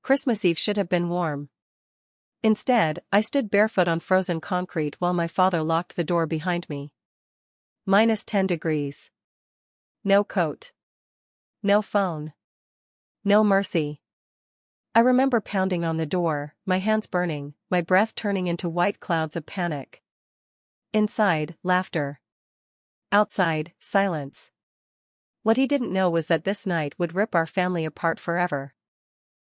Christmas Eve should have been warm. Instead, I stood barefoot on frozen concrete while my father locked the door behind me. -10 degrees. No coat. No phone. No mercy. I remember pounding on the door, my hands burning, my breath turning into white clouds of panic. Inside, laughter. Outside, silence. What he didn't know was that this night would rip our family apart forever.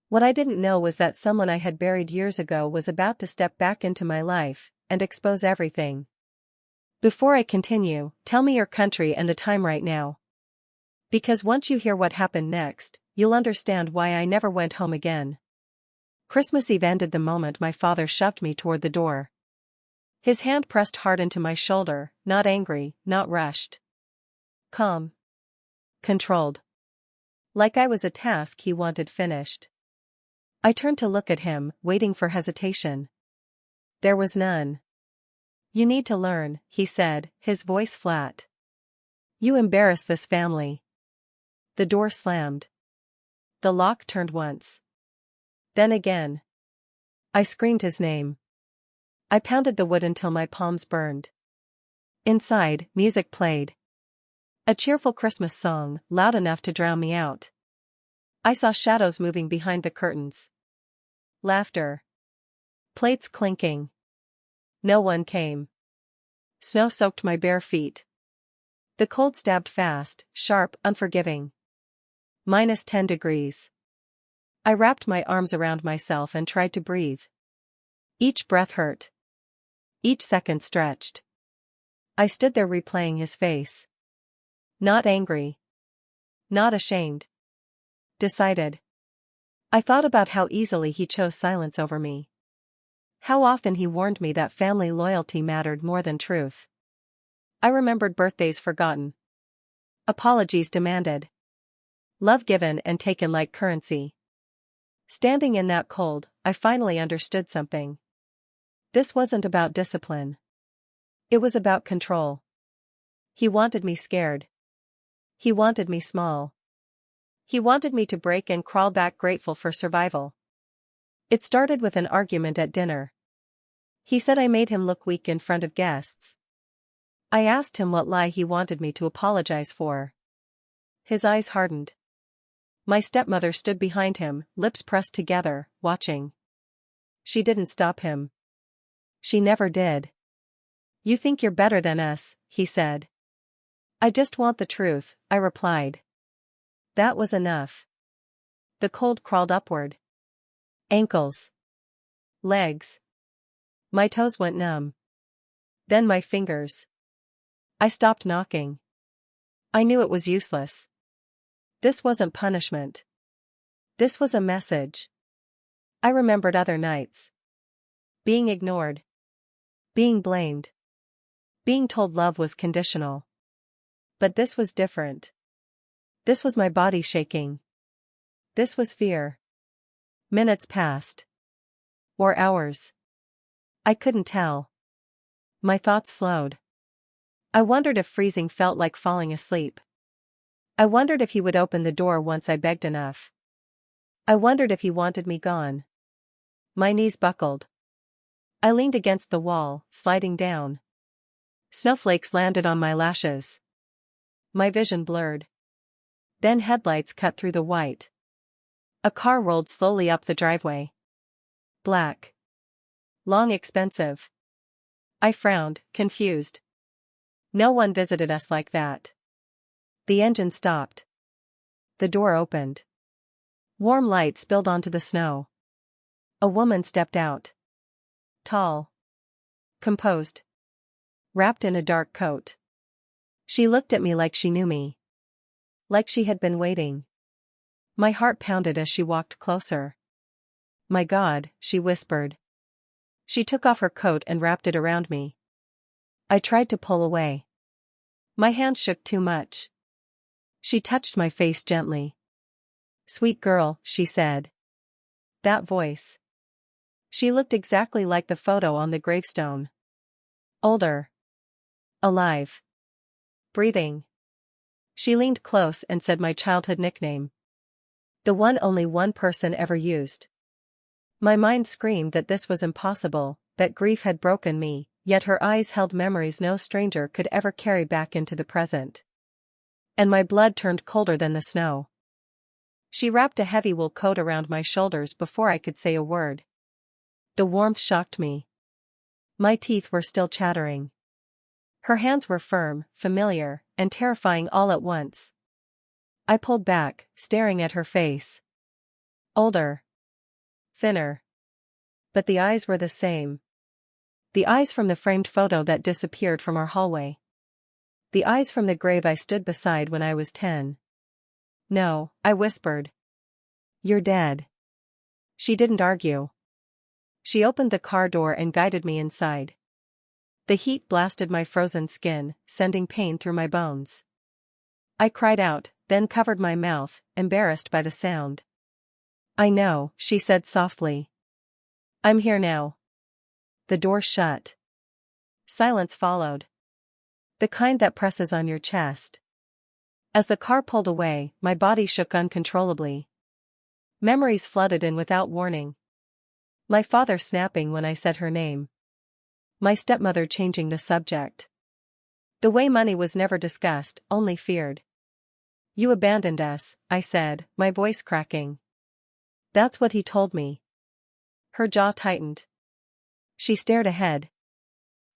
What I didn't know was that someone I had buried years ago was about to step back into my life and expose everything. Before I continue, tell me your country and the time right now. Because once you hear what happened next, you'll understand why I never went home again. Christmas Eve ended the moment my father shoved me toward the door. His hand pressed hard into my shoulder, not angry, not rushed. Calm. Controlled. Like I was a task he wanted finished. I turned to look at him, waiting for hesitation. There was none. You need to learn, he said, his voice flat. You embarrass this family. The door slammed. The lock turned once. Then again. I screamed his name. I pounded the wood until my palms burned. Inside, music played. A cheerful Christmas song, loud enough to drown me out. I saw shadows moving behind the curtains. Laughter. Plates clinking. No one came. Snow soaked my bare feet. The cold stabbed fast, sharp, unforgiving. -10 degrees. I wrapped my arms around myself and tried to breathe. Each breath hurt. Each second stretched. I stood there replaying his face. Not angry. Not ashamed. Decided. I thought about how easily he chose silence over me. How often he warned me that family loyalty mattered more than truth. I remembered birthdays forgotten. Apologies demanded. Love given and taken like currency. Standing in that cold, I finally understood something. This wasn't about discipline. It was about control. He wanted me scared. He wanted me small. He wanted me to break and crawl back grateful for survival. It started with an argument at dinner. He said I made him look weak in front of guests. I asked him what lie he wanted me to apologize for. His eyes hardened. My stepmother stood behind him, lips pressed together, watching. She didn't stop him. She never did. You think you're better than us, he said. I just want the truth, I replied. That was enough. The cold crawled upward. Ankles. Legs. My toes went numb. Then my fingers. I stopped knocking. I knew it was useless. This wasn't punishment. This was a message. I remembered other nights. Being ignored. Being blamed. Being told love was conditional. But this was different. This was my body shaking. This was fear. Minutes passed. Or hours. I couldn't tell. My thoughts slowed. I wondered if freezing felt like falling asleep. I wondered if he would open the door once I begged enough. I wondered if he wanted me gone. My knees buckled. I leaned against the wall, sliding down. Snowflakes landed on my lashes. My vision blurred. Then headlights cut through the white. A car rolled slowly up the driveway. Black. Long, expensive. I frowned, confused. No one visited us like that. The engine stopped. The door opened. Warm light spilled onto the snow. A woman stepped out. Tall. Composed. Wrapped in a dark coat. She looked at me like she knew me. Like she had been waiting. My heart pounded as she walked closer. My God, she whispered. She took off her coat and wrapped it around me. I tried to pull away. My hands shook too much. She touched my face gently. Sweet girl, she said. That voice. She looked exactly like the photo on the gravestone. Older. Alive. Breathing. She leaned close and said my childhood nickname. The one only one person ever used. My mind screamed that this was impossible, that grief had broken me, yet her eyes held memories no stranger could ever carry back into the present. And my blood turned colder than the snow. She wrapped a heavy wool coat around my shoulders before I could say a word. The warmth shocked me. My teeth were still chattering. Her hands were firm, familiar, and terrifying all at once. I pulled back, staring at her face. Older. Thinner. But the eyes were the same. The eyes from the framed photo that disappeared from our hallway. The eyes from the grave I stood beside when I was 10. No, I whispered. You're dead. She didn't argue. She opened the car door and guided me inside. The heat blasted my frozen skin, sending pain through my bones. I cried out, then covered my mouth, embarrassed by the sound. I know, she said softly. I'm here now. The door shut. Silence followed. The kind that presses on your chest. As the car pulled away, my body shook uncontrollably. Memories flooded in without warning. My father snapping when I said her name. My stepmother changing the subject. The way money was never discussed, only feared. You abandoned us, I said, my voice cracking. That's what he told me. Her jaw tightened. She stared ahead.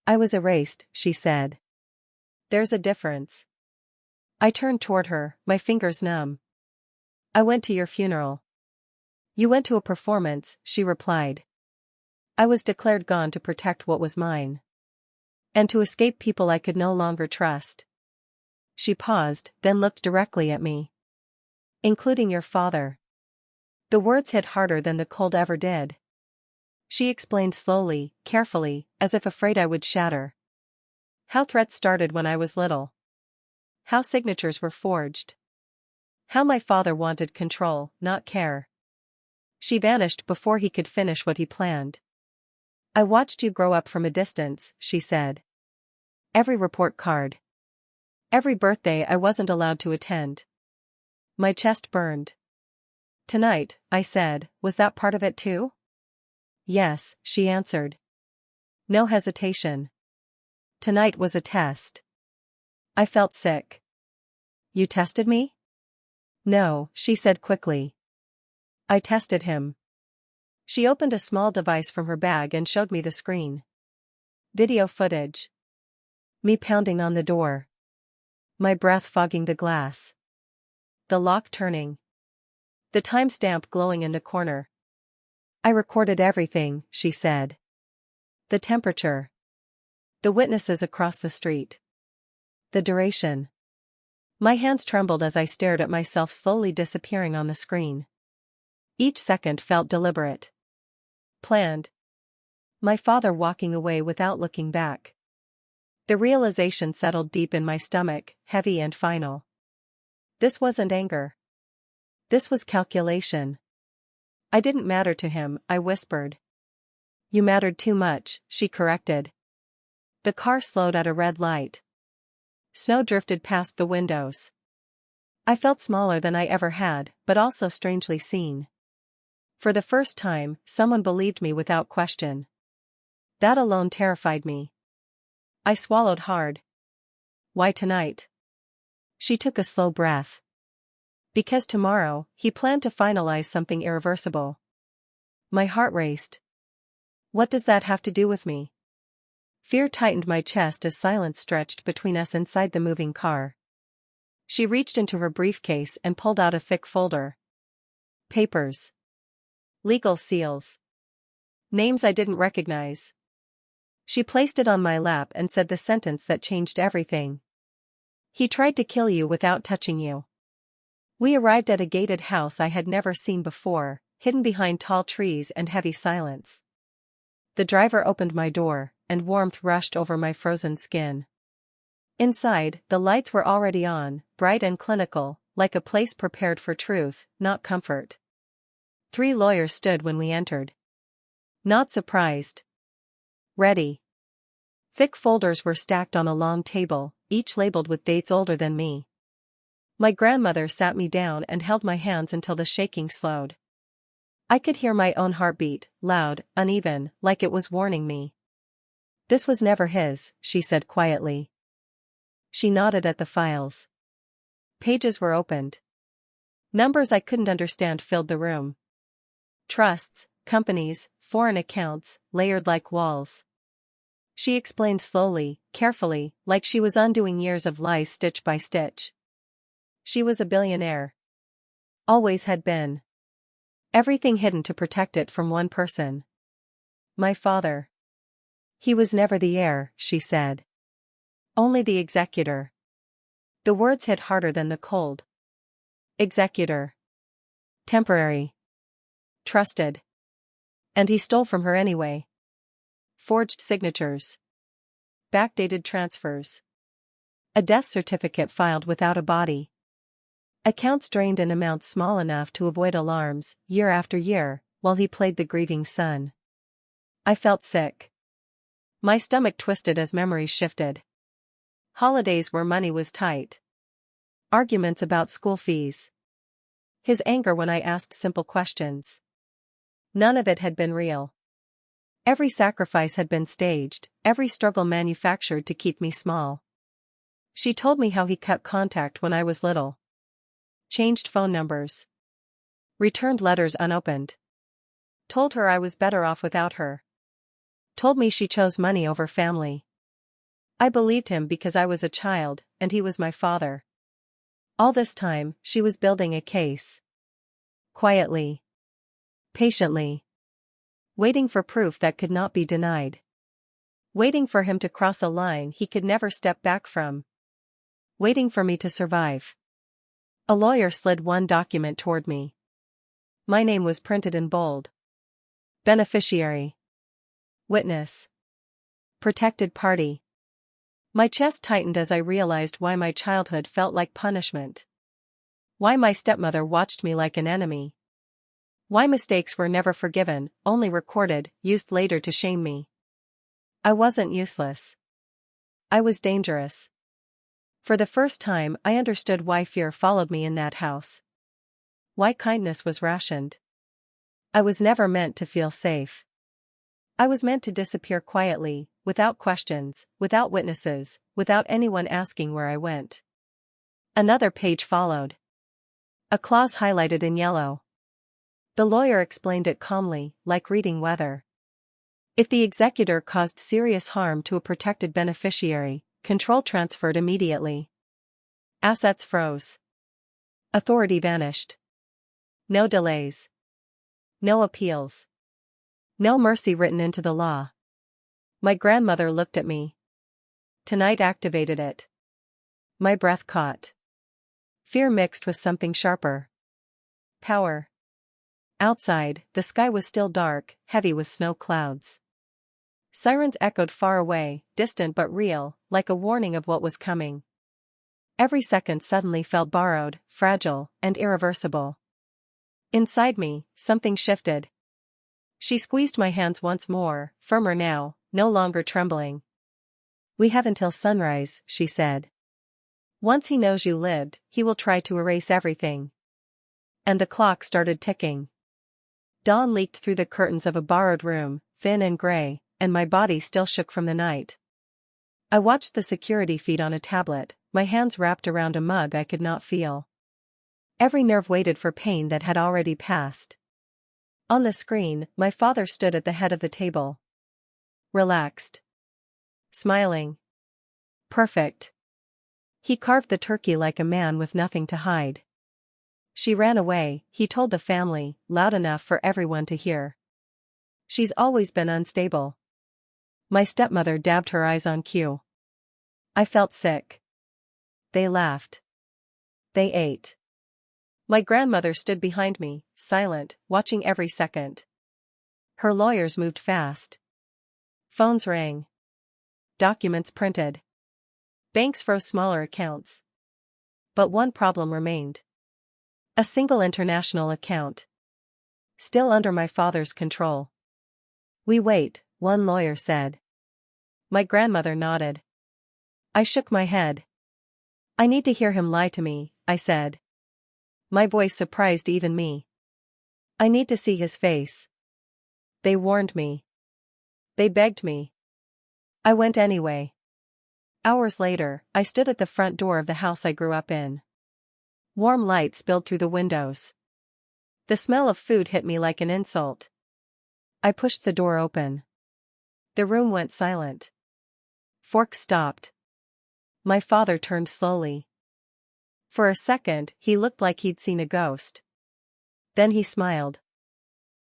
I was erased, she said. There's a difference. I turned toward her, my fingers numb. I went to your funeral. You went to a performance, she replied. I was declared gone to protect what was mine. And to escape people I could no longer trust. She paused, then looked directly at me. Including your father. The words hit harder than the cold ever did. She explained slowly, carefully, as if afraid I would shatter. How threats started when I was little. How signatures were forged. How my father wanted control, not care. She vanished before he could finish what he planned. I watched you grow up from a distance, she said. Every report card. Every birthday I wasn't allowed to attend. My chest burned. Tonight, I said, was that part of it too? Yes, she answered. No hesitation. Tonight was a test. I felt sick. You tested me? No, she said quickly. I tested him. She opened a small device from her bag and showed me the screen. Video footage. Me pounding on the door. My breath fogging the glass. The lock turning. The timestamp glowing in the corner. I recorded everything, she said. The temperature. The witnesses across the street. The duration. My hands trembled as I stared at myself slowly disappearing on the screen. Each second felt deliberate. Planned. My father walking away without looking back. The realization settled deep in my stomach, heavy and final. This wasn't anger. This was calculation. I didn't matter to him, I whispered. You mattered too much, she corrected. The car slowed at a red light. Snow drifted past the windows. I felt smaller than I ever had, but also strangely seen. For the first time, someone believed me without question. That alone terrified me. I swallowed hard. Why tonight? She took a slow breath. Because tomorrow, he planned to finalize something irreversible. My heart raced. What does that have to do with me? Fear tightened my chest as silence stretched between us inside the moving car. She reached into her briefcase and pulled out a thick folder. Papers. Legal seals. Names I didn't recognize. She placed it on my lap and said the sentence that changed everything. He tried to kill you without touching you. We arrived at a gated house I had never seen before, hidden behind tall trees and heavy silence. The driver opened my door, and warmth rushed over my frozen skin. Inside, the lights were already on, bright and clinical, like a place prepared for truth, not comfort. 3 lawyers stood when we entered. Not surprised. Ready. Thick folders were stacked on a long table, each labeled with dates older than me. My grandmother sat me down and held my hands until the shaking slowed. I could hear my own heartbeat, loud, uneven, like it was warning me. This was never his, she said quietly. She nodded at the files. Pages were opened. Numbers I couldn't understand filled the room. Trusts, companies, foreign accounts, layered like walls. She explained slowly, carefully, like she was undoing years of lies stitch by stitch. She was a billionaire. Always had been. Everything hidden to protect it from one person. My father. He was never the heir, she said. Only the executor. The words hit harder than the cold. Executor. Temporary. Trusted. And he stole from her anyway. Forged signatures. Backdated transfers. A death certificate filed without a body. Accounts drained in amounts small enough to avoid alarms, year after year, while he played the grieving son. I felt sick. My stomach twisted as memories shifted. Holidays where money was tight. Arguments about school fees. His anger when I asked simple questions. None of it had been real. Every sacrifice had been staged, every struggle manufactured to keep me small. She told me how he cut contact when I was little. Changed phone numbers. Returned letters unopened. Told her I was better off without her. Told me she chose money over family. I believed him because I was a child, and he was my father. All this time, she was building a case. Quietly. Patiently. Waiting for proof that could not be denied. Waiting for him to cross a line he could never step back from. Waiting for me to survive. A lawyer slid one document toward me. My name was printed in bold. Beneficiary. Witness. Protected party. My chest tightened as I realized why my childhood felt like punishment. Why my stepmother watched me like an enemy. Why mistakes were never forgiven, only recorded, used later to shame me. I wasn't useless. I was dangerous. For the first time I understood why fear followed me in that house. Why kindness was rationed. I was never meant to feel safe. I was meant to disappear quietly, without questions, without witnesses, without anyone asking where I went. Another page followed. A clause highlighted in yellow. The lawyer explained it calmly, like reading weather. If the executor caused serious harm to a protected beneficiary, control transferred immediately. Assets froze. Authority vanished. No delays. No appeals. No mercy written into the law. My grandmother looked at me. Tonight activated it. My breath caught. Fear mixed with something sharper. Power. Outside, the sky was still dark, heavy with snow clouds. Sirens echoed far away, distant but real, like a warning of what was coming. Every second suddenly felt borrowed, fragile, and irreversible. Inside me, something shifted. She squeezed my hands once more, firmer now, no longer trembling. We have until sunrise, she said. Once he knows you lived, he will try to erase everything. And the clock started ticking. Dawn leaked through the curtains of a borrowed room, thin and gray, and my body still shook from the night. I watched the security feed on a tablet, my hands wrapped around a mug I could not feel. Every nerve waited for pain that had already passed. On the screen, my father stood at the head of the table. Relaxed. Smiling. Perfect. He carved the turkey like a man with nothing to hide. She ran away, he told the family, loud enough for everyone to hear. She's always been unstable. My stepmother dabbed her eyes on cue. I felt sick. They laughed. They ate. My grandmother stood behind me, silent, watching every second. Her lawyers moved fast. Phones rang. Documents printed. Banks froze smaller accounts. But one problem remained. A single international account. Still under my father's control. We wait, one lawyer said. My grandmother nodded. I shook my head. I need to hear him lie to me, I said. My voice surprised even me. I need to see his face. They warned me. They begged me. I went anyway. Hours later, I stood at the front door of the house I grew up in. Warm light spilled through the windows. The smell of food hit me like an insult. I pushed the door open. The room went silent. Forks stopped. My father turned slowly. For a second, he looked like he'd seen a ghost. Then he smiled.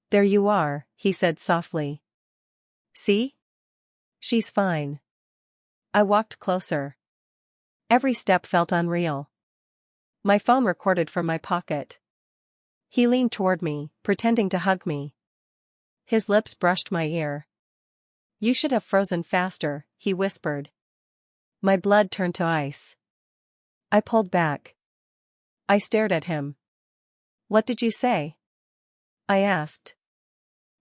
"There you are," he said softly. "See? She's fine." I walked closer. Every step felt unreal. My phone recorded from my pocket. He leaned toward me, pretending to hug me. His lips brushed my ear. "You should have frozen faster," he whispered. My blood turned to ice. I pulled back. I stared at him. "What did you say?" I asked.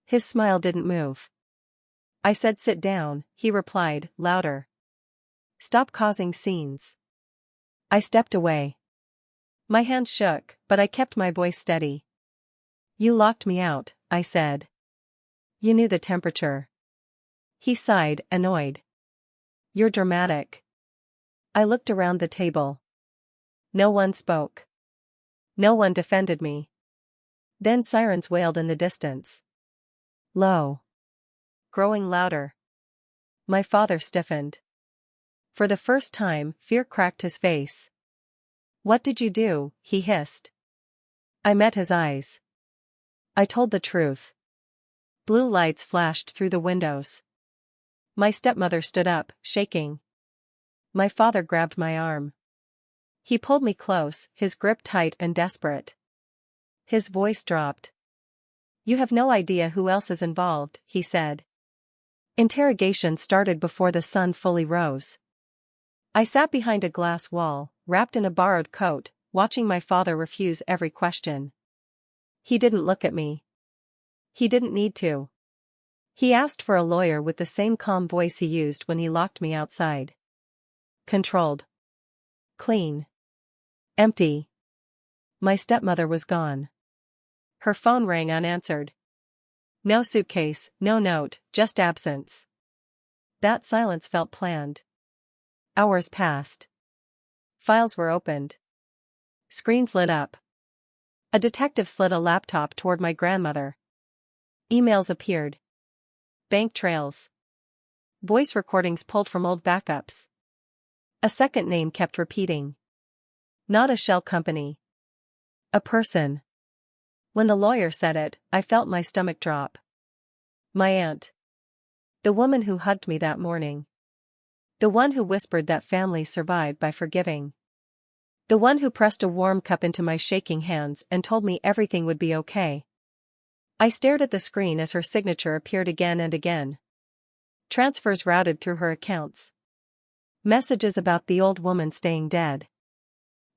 His smile didn't move. "I said sit down," he replied, louder. "Stop causing scenes." I stepped away. My hands shook, but I kept my voice steady. "You locked me out," I said. "You knew the temperature." He sighed, annoyed. "You're dramatic." I looked around the table. No one spoke. No one defended me. Then sirens wailed in the distance. Low. Growing louder. My father stiffened. For the first time, fear cracked his face. "What did you do?" he hissed. I met his eyes. I told the truth. Blue lights flashed through the windows. My stepmother stood up, shaking. My father grabbed my arm. He pulled me close, his grip tight and desperate. His voice dropped. "You have no idea who else is involved," he said. Interrogation started before the sun fully rose. I sat behind a glass wall, wrapped in a borrowed coat, watching my father refuse every question. He didn't look at me. He didn't need to. He asked for a lawyer with the same calm voice he used when he locked me outside. Controlled. Clean. Empty. My stepmother was gone. Her phone rang unanswered. No suitcase, no note, just absence. That silence felt planned. Hours passed. Files were opened. Screens lit up. A detective slid a laptop toward my grandmother. Emails appeared. Bank trails. Voice recordings pulled from old backups. A second name kept repeating. Not a shell company. A person. When the lawyer said it, I felt my stomach drop. My aunt. The woman who hugged me that morning. The one who whispered that families survive by forgiving. The one who pressed a warm cup into my shaking hands and told me everything would be okay. I stared at the screen as her signature appeared again and again. Transfers routed through her accounts. Messages about the old woman staying dead.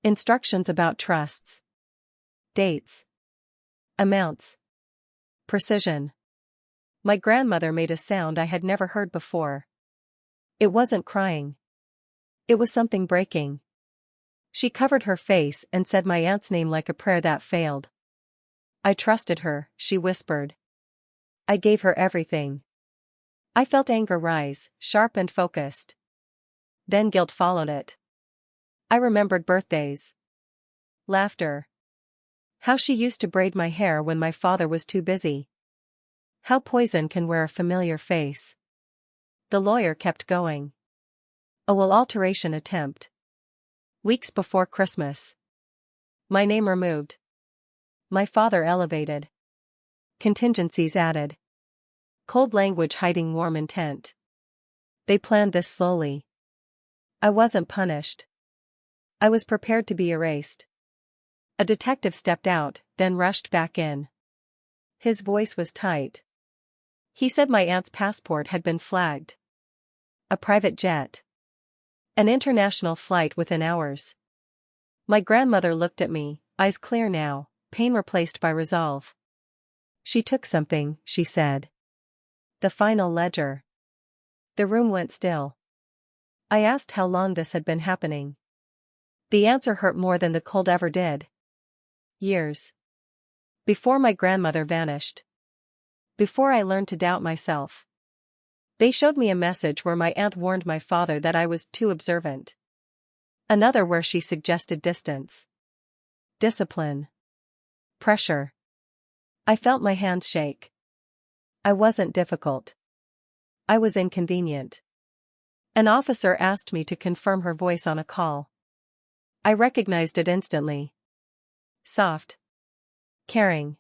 Instructions about trusts. Dates. Amounts. Precision. My grandmother made a sound I had never heard before. It wasn't crying. It was something breaking. She covered her face and said my aunt's name like a prayer that failed. "I trusted her," she whispered. "I gave her everything." I felt anger rise, sharp and focused. Then guilt followed it. I remembered birthdays. Laughter. How she used to braid my hair when my father was too busy. How poison can wear a familiar face. The lawyer kept going. A will alteration attempt. Weeks before Christmas. My name removed. My father elevated. Contingencies added. Cold language hiding warm intent. They planned this slowly. I wasn't punished. I was prepared to be erased. A detective stepped out, then rushed back in. His voice was tight. He said my aunt's passport had been flagged. A private jet. An international flight within hours. My grandmother looked at me, eyes clear now, pain replaced by resolve. "She took something," she said. "The final ledger." The room went still. I asked how long this had been happening. The answer hurt more than the cold ever did. Years. Before my grandmother vanished. Before I learned to doubt myself. They showed me a message where my aunt warned my father that I was too observant. Another where she suggested distance. Discipline. Pressure. I felt my hands shake. I wasn't difficult. I was inconvenient. An officer asked me to confirm her voice on a call. I recognized it instantly. Soft. Caring.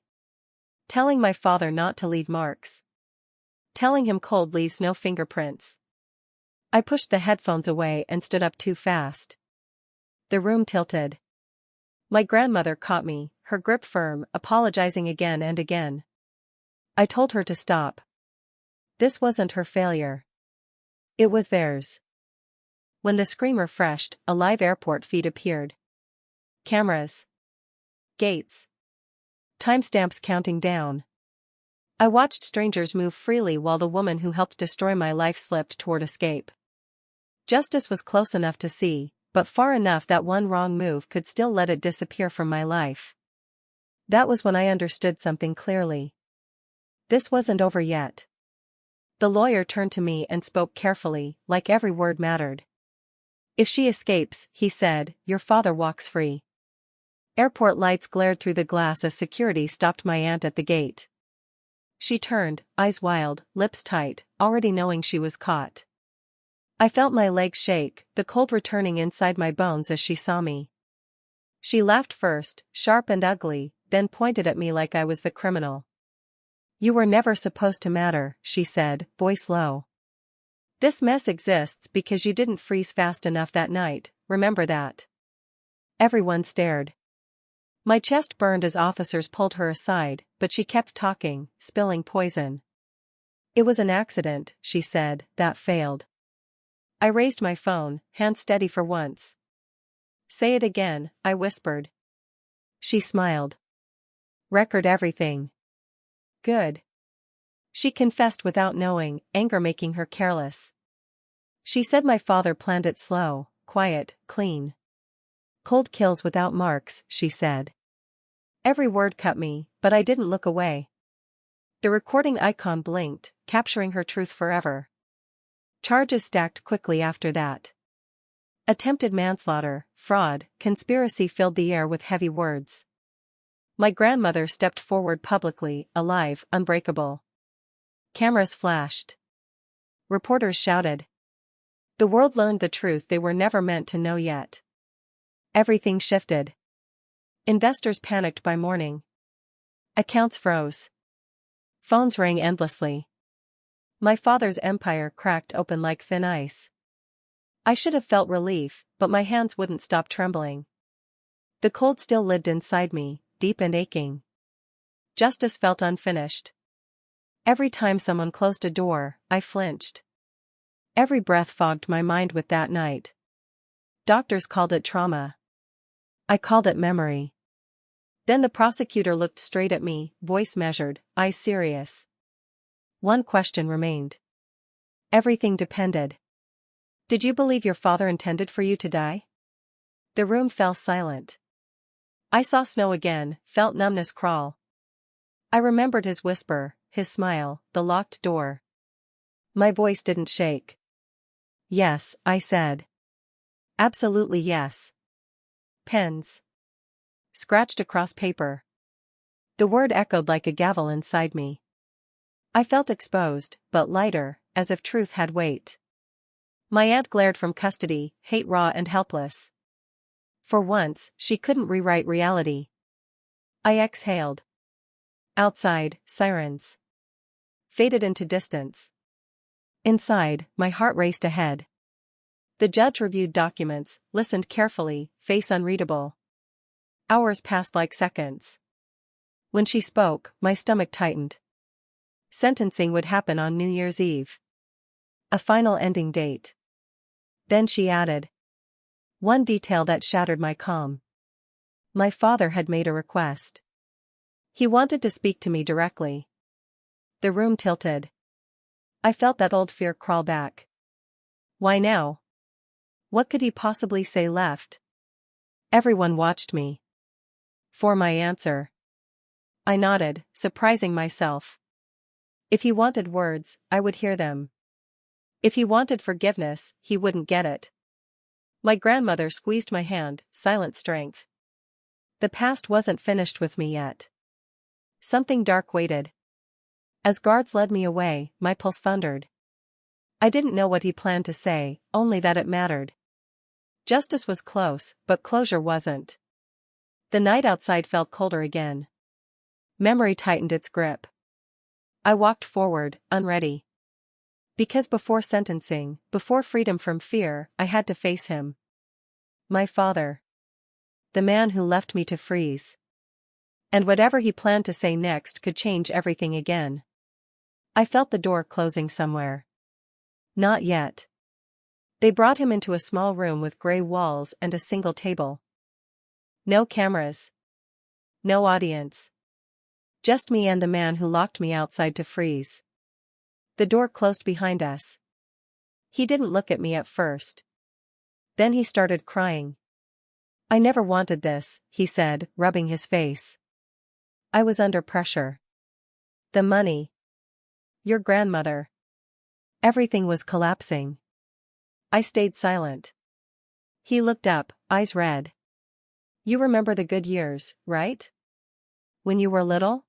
Telling my father not to leave marks. Telling him cold leaves no fingerprints. I pushed the headphones away and stood up too fast. The room tilted. My grandmother caught me, her grip firm, apologizing again and again. I told her to stop. This wasn't her failure. It was theirs. When the screen refreshed, a live airport feed appeared. Cameras. Gates. Timestamps counting down. I watched strangers move freely while the woman who helped destroy my life slipped toward escape. Justice was close enough to see, but far enough that one wrong move could still let it disappear from my life. That was when I understood something clearly. This wasn't over yet. The lawyer turned to me and spoke carefully, like every word mattered. If she escapes, he said, your father walks free. Airport lights glared through the glass as security stopped my aunt at the gate. She turned, eyes wild, lips tight, already knowing she was caught. I felt my legs shake, the cold returning inside my bones as she saw me. She laughed first, sharp and ugly, then pointed at me like I was the criminal. You were never supposed to matter, she said, voice low. This mess exists because you didn't freeze fast enough that night, remember that. Everyone stared. My chest burned as officers pulled her aside, but she kept talking, spilling poison. It was an accident, she said, that failed. I raised my phone, hand steady for once. Say it again, I whispered. She smiled. Record everything. Good. She confessed without knowing, anger making her careless. She said my father planned it slow, quiet, clean. Cold kills without marks, she said. Every word cut me, but I didn't look away. The recording icon blinked, capturing her truth forever. Charges stacked quickly after that. Attempted manslaughter, fraud, conspiracy filled the air with heavy words. My grandmother stepped forward publicly, alive, unbreakable. Cameras flashed. Reporters shouted. The world learned the truth they were never meant to know yet. Everything shifted. Investors panicked by morning. Accounts froze. Phones rang endlessly. My father's empire cracked open like thin ice. I should have felt relief, but my hands wouldn't stop trembling. The cold still lived inside me, deep and aching. Justice felt unfinished. Every time someone closed a door, I flinched. Every breath fogged my mind with that night. Doctors called it trauma. I called it memory. Then the prosecutor looked straight at me, voice measured, eyes serious. One question remained. Everything depended. Did you believe your father intended for you to die? The room fell silent. I saw snow again, felt numbness crawl. I remembered his whisper, his smile, the locked door. My voice didn't shake. Yes, I said. Absolutely yes. Pens. Scratched across paper. The word echoed like a gavel inside me. I felt exposed, but lighter, as if truth had weight. My aunt glared from custody, hate raw and helpless. For once, she couldn't rewrite reality. I exhaled. Outside, sirens faded into distance. Inside, my heart raced ahead. The judge reviewed documents, listened carefully, face unreadable. Hours passed like seconds. When she spoke, my stomach tightened. Sentencing would happen on New Year's Eve. A final ending date. Then she added. One detail that shattered my calm. My father had made a request. He wanted to speak to me directly. The room tilted. I felt that old fear crawl back. Why now? What could he possibly say left? Everyone watched me. For my answer. I nodded, surprising myself. If he wanted words, I would hear them. If he wanted forgiveness, he wouldn't get it. My grandmother squeezed my hand, silent strength. The past wasn't finished with me yet. Something dark waited. As guards led me away, my pulse thundered. I didn't know what he planned to say, only that it mattered. Justice was close, but closure wasn't. The night outside felt colder again. Memory tightened its grip. I walked forward, unready. Because before sentencing, before freedom from fear, I had to face him. My father. The man who left me to freeze. And whatever he planned to say next could change everything again. I felt the door closing somewhere. Not yet. They brought him into a small room with gray walls and a single table. No cameras. No audience. Just me and the man who locked me outside to freeze. The door closed behind us. He didn't look at me at first. Then he started crying. I never wanted this, he said, rubbing his face. I was under pressure. The money. Your grandmother. Everything was collapsing. I stayed silent. He looked up, eyes red. You remember the good years, right? When you were little?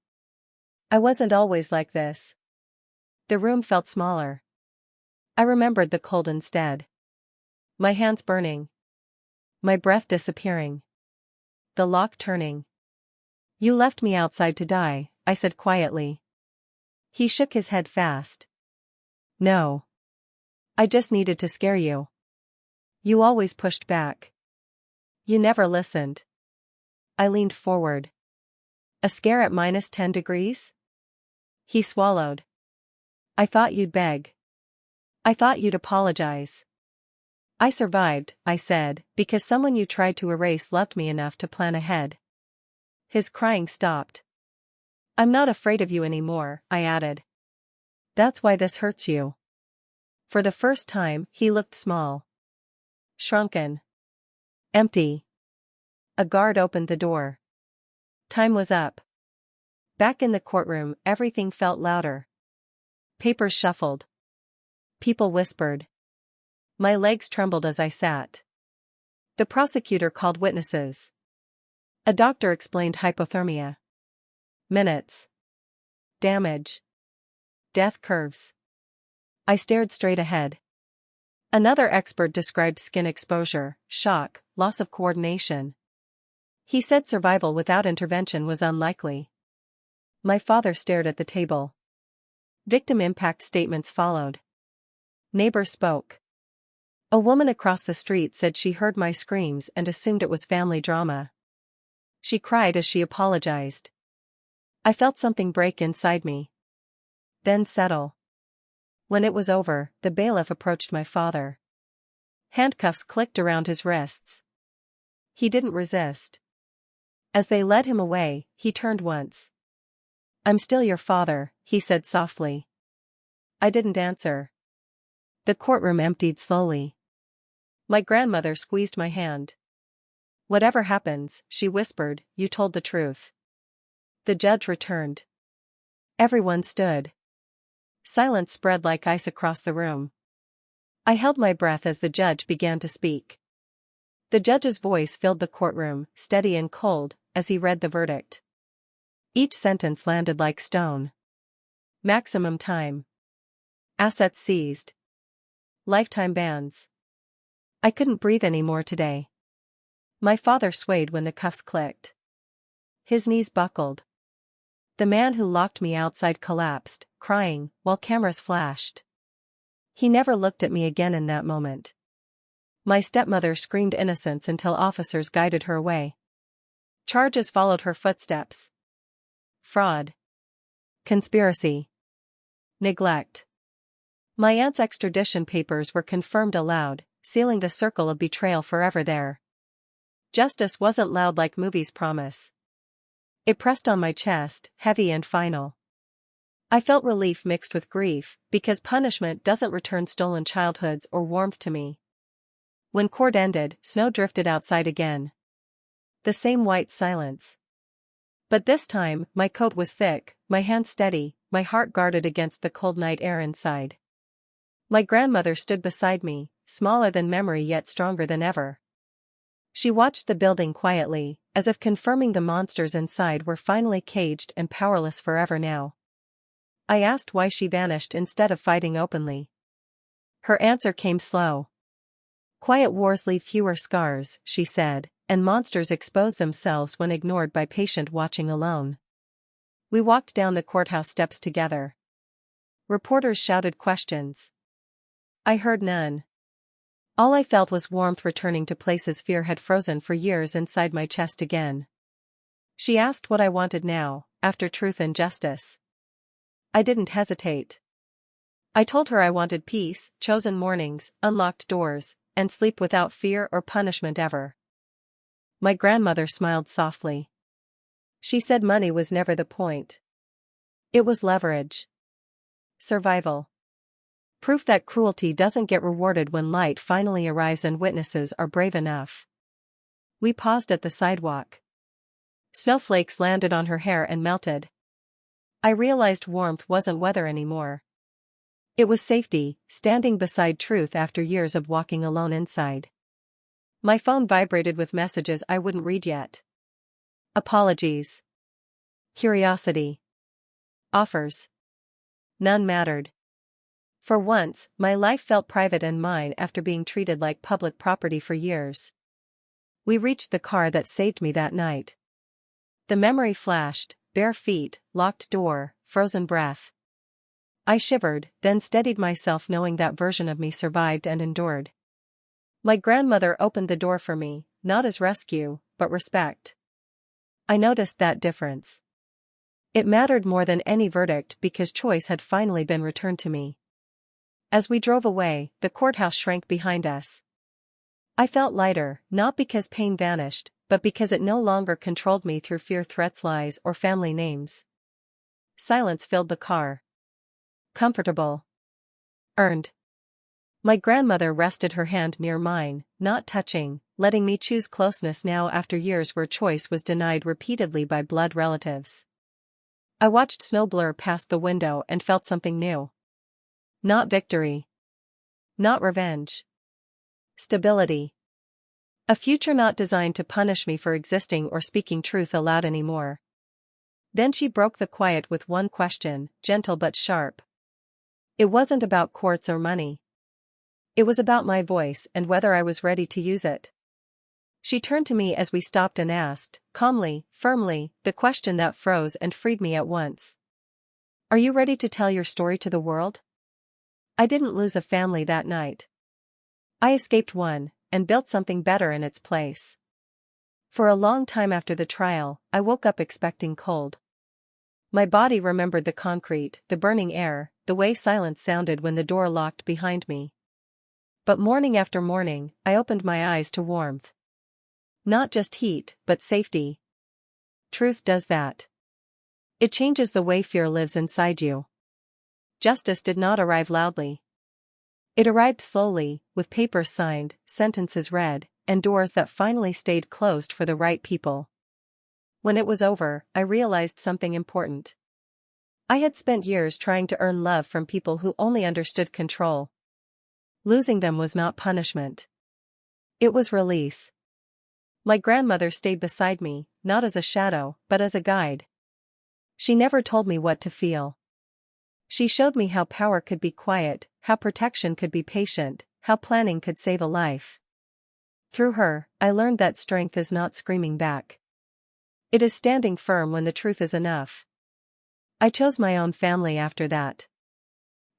I wasn't always like this. The room felt smaller. I remembered the cold instead. My hands burning. My breath disappearing. The lock turning. You left me outside to die, I said quietly. He shook his head fast. No. I just needed to scare you. You always pushed back. You never listened. I leaned forward. A scare at -10 degrees? He swallowed. I thought you'd beg. I thought you'd apologize. I survived, I said, because someone you tried to erase loved me enough to plan ahead. His crying stopped. I'm not afraid of you anymore, I added. That's why this hurts you. For the first time, he looked small. Shrunken. Empty. A guard opened the door. Time was up. Back in the courtroom, everything felt louder. Papers shuffled. People whispered. My legs trembled as I sat. The prosecutor called witnesses. A doctor explained hypothermia. Minutes. Damage. Death curves. I stared straight ahead. Another expert described skin exposure, shock, loss of coordination. He said survival without intervention was unlikely. My father stared at the table. Victim impact statements followed. Neighbors spoke. A woman across the street said she heard my screams and assumed it was family drama. She cried as she apologized. I felt something break inside me. Then settle. When it was over, the bailiff approached my father. Handcuffs clicked around his wrists. He didn't resist. As they led him away, he turned once. I'm still your father, he said softly. I didn't answer. The courtroom emptied slowly. My grandmother squeezed my hand. Whatever happens, she whispered, you told the truth. The judge returned. Everyone stood. Silence spread like ice across the room. I held my breath as the judge began to speak. The judge's voice filled the courtroom, steady and cold, as he read the verdict. Each sentence landed like stone. Maximum time. Assets seized. Lifetime bans. I couldn't breathe anymore today. My father swayed when the cuffs clicked. His knees buckled. The man who locked me outside collapsed, crying, while cameras flashed. He never looked at me again in that moment. My stepmother screamed innocence until officers guided her away. Charges followed her footsteps. Fraud. Conspiracy. Neglect. My aunt's extradition papers were confirmed aloud, sealing the circle of betrayal forever there. Justice wasn't loud like movies promise. It pressed on my chest, heavy and final. I felt relief mixed with grief, because punishment doesn't return stolen childhoods or warmth to me. When court ended, snow drifted outside again. The same white silence. But this time, my coat was thick, my hands steady, my heart guarded against the cold night air inside. My grandmother stood beside me, smaller than memory yet stronger than ever. She watched the building quietly, as if confirming the monsters inside were finally caged and powerless forever now. I asked why she vanished instead of fighting openly. Her answer came slow. Quiet wars leave fewer scars, she said, and monsters expose themselves when ignored by patient watching alone. We walked down the courthouse steps together. Reporters shouted questions. I heard none. All I felt was warmth returning to places fear had frozen for years inside my chest again. She asked what I wanted now, after truth and justice. I didn't hesitate. I told her I wanted peace, chosen mornings, unlocked doors, and sleep without fear or punishment ever. My grandmother smiled softly. She said money was never the point. It was leverage. Survival. Proof that cruelty doesn't get rewarded when light finally arrives and witnesses are brave enough. We paused at the sidewalk. Snowflakes landed on her hair and melted. I realized warmth wasn't weather anymore. It was safety, standing beside truth after years of walking alone inside. My phone vibrated with messages I wouldn't read yet. Apologies. Curiosity. Offers. None mattered. For once, my life felt private and mine after being treated like public property for years. We reached the car that saved me that night. The memory flashed, bare feet, locked door, frozen breath. I shivered, then steadied myself knowing that version of me survived and endured. My grandmother opened the door for me, not as rescue, but respect. I noticed that difference. It mattered more than any verdict because choice had finally been returned to me. As we drove away, the courthouse shrank behind us. I felt lighter, not because pain vanished, but because it no longer controlled me through fear, threats, lies, or family names. Silence filled the car. Comfortable. Earned. My grandmother rested her hand near mine, not touching, letting me choose closeness now after years where choice was denied repeatedly by blood relatives. I watched snow blur past the window and felt something new. Not victory. Not revenge. Stability. A future not designed to punish me for existing or speaking truth aloud anymore. Then she broke the quiet with one question, gentle but sharp. It wasn't about courts or money. It was about my voice and whether I was ready to use it. She turned to me as we stopped and asked, calmly, firmly, the question that froze and freed me at once. Are you ready to tell your story to the world? I didn't lose a family that night. I escaped one, and built something better in its place. For a long time after the trial, I woke up expecting cold. My body remembered the concrete, the burning air, the way silence sounded when the door locked behind me. But morning after morning, I opened my eyes to warmth. Not just heat, but safety. Truth does that. It changes the way fear lives inside you. Justice did not arrive loudly. It arrived slowly, with papers signed, sentences read, and doors that finally stayed closed for the right people. When it was over, I realized something important. I had spent years trying to earn love from people who only understood control. Losing them was not punishment. It was release. My grandmother stayed beside me, not as a shadow, but as a guide. She never told me what to feel. She showed me how power could be quiet, how protection could be patient, how planning could save a life. Through her, I learned that strength is not screaming back. It is standing firm when the truth is enough. I chose my own family after that.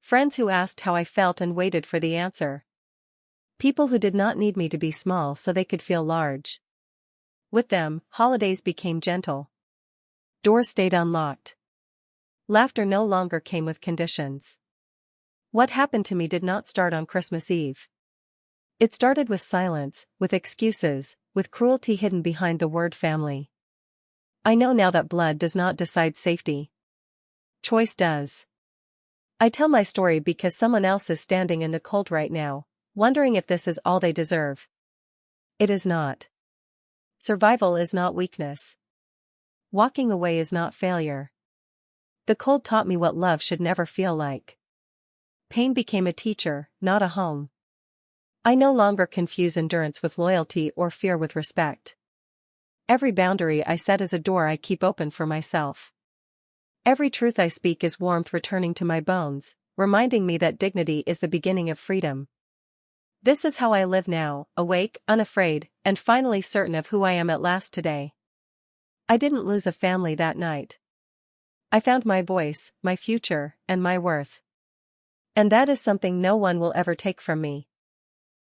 Friends who asked how I felt and waited for the answer. People who did not need me to be small so they could feel large. With them, holidays became gentle. Doors stayed unlocked. Laughter no longer came with conditions. What happened to me did not start on Christmas Eve. It started with silence, with excuses, with cruelty hidden behind the word family. I know now that blood does not decide safety. Choice does. I tell my story because someone else is standing in the cold right now, wondering if this is all they deserve. It is not. Survival is not weakness. Walking away is not failure. The cold taught me what love should never feel like. Pain became a teacher, not a home. I no longer confuse endurance with loyalty or fear with respect. Every boundary I set is a door I keep open for myself. Every truth I speak is warmth returning to my bones, reminding me that dignity is the beginning of freedom. This is how I live now, awake, unafraid, and finally certain of who I am at last today. I didn't lose a family that night. I found my voice, my future, and my worth. And that is something no one will ever take from me.